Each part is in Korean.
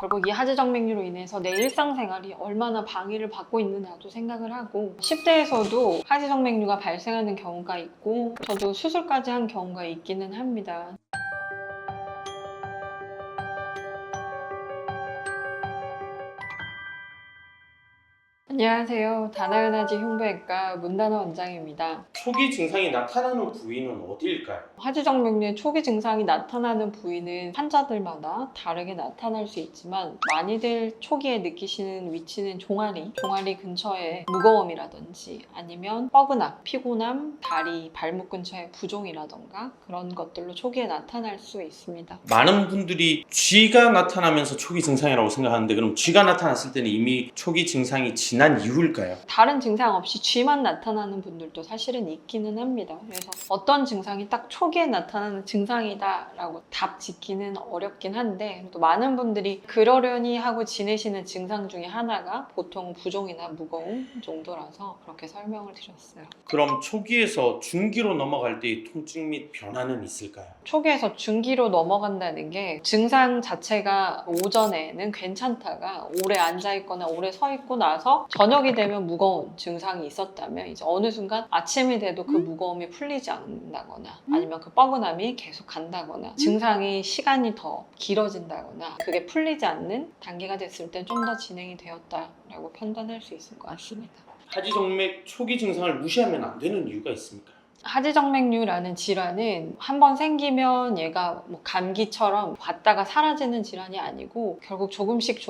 결국 이 하지정맥류로 인해서 내 일상생활이 얼마나 방해를 받고 있느냐도 생각을 하고 10대에서도 하지정맥류가 발생하는 경우가 있고 저도 수술까지 한 경우가 있기는 합니다. 안녕하세요. 다나은하지 흉부외과 문다나 원장입니다. 초기 증상이 나타나는 부위는 어디일까요? 하지정맥류의 초기 증상이 나타나는 부위는 환자들마다 다르게 나타날 수 있지만 많이들 초기에 느끼시는 위치는 종아리 근처에 무거움이라든지 아니면 뻐근함, 피곤함, 다리, 발목 근처에 부종이라던가 그런 것들로 초기에 나타날 수 있습니다. 많은 분들이 쥐가 나타나면서 초기 증상이라고 생각하는데 그럼 쥐가 나타났을 때는 이미 초기 증상이 지난 이후일까요? 다른 증상 없이 쥐만 나타나는 분들도 사실은 있기는 합니다. 그래서 어떤 증상이 딱 초기에 나타나는 증상이다 라고 답 짓기는 어렵긴 한데 또 많은 분들이 그러려니 하고 지내시는 증상 중에 하나가 보통 부종이나 무거움 정도라서 그렇게 설명을 드렸어요. 그럼 초기에서 중기로 넘어갈 때의 통증 및 변화는 있을까요? 초기에서 중기로 넘어간다는 게 증상 자체가 오전에는 괜찮다가 오래 앉아있거나 오래 서있고 나서 저녁이 되면 무거운 증상이 있었다면 이제 어느 순간 아침이 돼도 그 무거움이 풀리지 않는다거나 아니면 그 뻐근함이 계속 간다거나 증상이 시간이 더 길어진다거나 그게 풀리지 않는 단계가 됐을 때 좀 더 진행이 되었다라고 판단할 수 있을 것 같습니다. 하지정맥 초기 증상을 무시하면 안 되는 이유가 있습니까? 하지정맥류라는 질환은 한번 생기면 얘가 뭐 감기처럼 왔다가 사라지는 질환이 아니고 결국 조금씩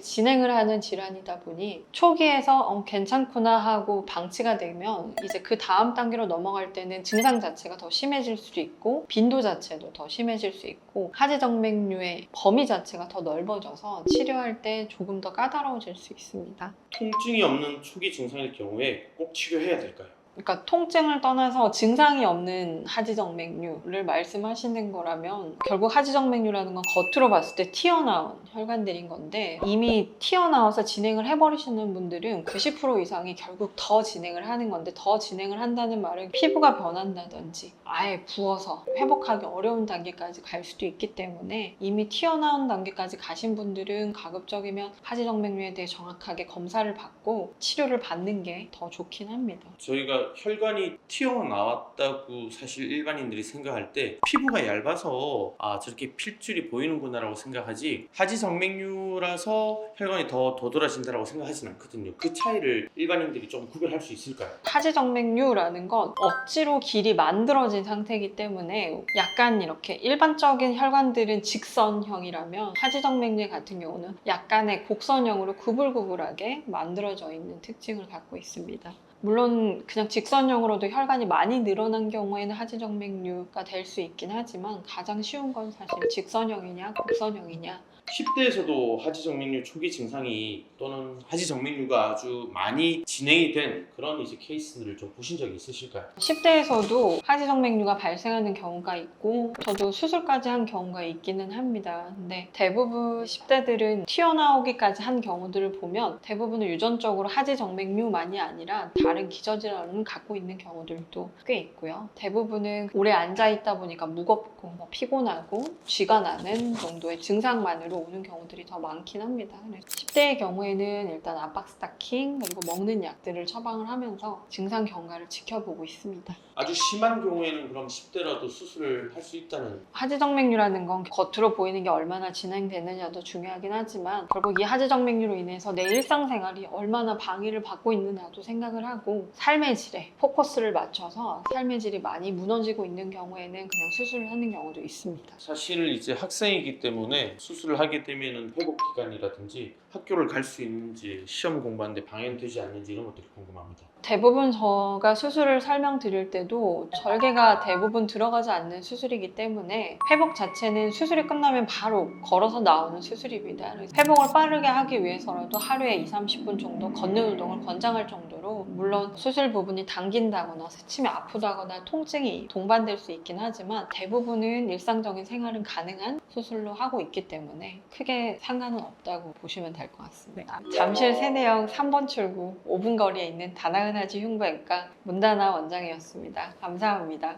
진행을 하는 질환이다 보니 초기에서 괜찮구나 하고 방치가 되면 이제 그 다음 단계로 넘어갈 때는 증상 자체가 더 심해질 수도 있고 빈도 자체도 더 심해질 수 있고 하지정맥류의 범위 자체가 더 넓어져서 치료할 때 조금 더 까다로워질 수 있습니다. 통증이 없는 초기 증상일 경우에 꼭 치료해야 될까요? 그러니까 통증을 떠나서 증상이 없는 하지정맥류를 말씀하시는 거라면 결국 하지정맥류라는 건 겉으로 봤을 때 튀어나온 혈관들인 건데 이미 튀어나와서 진행을 해버리시는 분들은 90% 이상이 결국 더 진행을 하는 건데 더 진행을 한다는 말은 피부가 변한다든지 아예 부어서 회복하기 어려운 단계까지 갈 수도 있기 때문에 이미 튀어나온 단계까지 가신 분들은 가급적이면 하지정맥류에 대해 정확하게 검사를 받고 치료를 받는 게 더 좋긴 합니다. 저희가 혈관이 튀어나왔다고 사실 일반인들이 생각할 때 피부가 얇아서 저렇게 필줄이 보이는구나 라고 생각하지 하지정맥류라서 혈관이 더 도드라진다고 생각하지는 않거든요. 그 차이를 일반인들이 좀 구별할 수 있을까요? 하지정맥류라는 건 억지로 길이 만들어진 상태이기 때문에 약간 이렇게 일반적인 혈관들은 직선형이라면 하지정맥류 같은 경우는 약간의 곡선형으로 구불구불하게 만들어져 있는 특징을 갖고 있습니다. 물론 그냥 직선형으로도 혈관이 많이 늘어난 경우에는 하지정맥류가 될 수 있긴 하지만 가장 쉬운 건 사실 직선형이냐 곡선형이냐 10대에서도 하지정맥류 초기 증상이 또는 하지정맥류가 아주 많이 진행이 된 그런 이제 케이스들을 좀 보신 적이 있으실까요? 10대에서도 하지정맥류가 발생하는 경우가 있고 저도 수술까지 한 경우가 있기는 합니다. 근데 대부분 10대들은 튀어나오기까지 한 경우들을 보면 대부분은 유전적으로 하지정맥류만이 아니라 다른 기저질환을 갖고 있는 경우들도 꽤 있고요. 대부분은 오래 앉아있다 보니까 무겁고 피곤하고 쥐가 나는 정도의 증상만으로 오는 경우들이 더 많긴 합니다. 10대의 경우에는 일단 압박 스타킹 그리고 먹는 약들을 처방을 하면서 증상 경과를 지켜보고 있습니다. 아주 심한 경우에는 그럼 10대라도 수술을 할 수 있다는 하지정맥류라는 건 겉으로 보이는 게 얼마나 진행되느냐도 중요하긴 하지만 결국 이 하지정맥류로 인해서 내 일상생활이 얼마나 방해를 받고 있느냐도 생각을 하고 삶의 질에 포커스를 맞춰서 삶의 질이 많이 무너지고 있는 경우에는 그냥 수술을 하는 경우도 있습니다. 사실 이제 학생이기 때문에 수술을 하게 되면은 회복 기간이라든지 학교를 갈 수 있는지 시험 공부하는데 방해는 되지 않는지 이런 것들이 궁금합니다. 대부분 제가 수술을 설명드릴 때도 절개가 대부분 들어가지 않는 수술이기 때문에 회복 자체는 수술이 끝나면 바로 걸어서 나오는 수술입니다. 회복을 빠르게 하기 위해서라도 하루에 20-30분 정도 걷는 운동을 권장할 정도로 물론 수술 부분이 당긴다거나 스침이 아프다거나 통증이 동반될 수 있긴 하지만 대부분은 일상적인 생활은 가능한 수술로 하고 있기 때문에 크게 상관은 없다고 보시면 될 것 같습니다. 잠실 세내역 3번 출구 5분 거리에 있는 다나은하지 흉부외과 문다나 원장이었습니다. 감사합니다.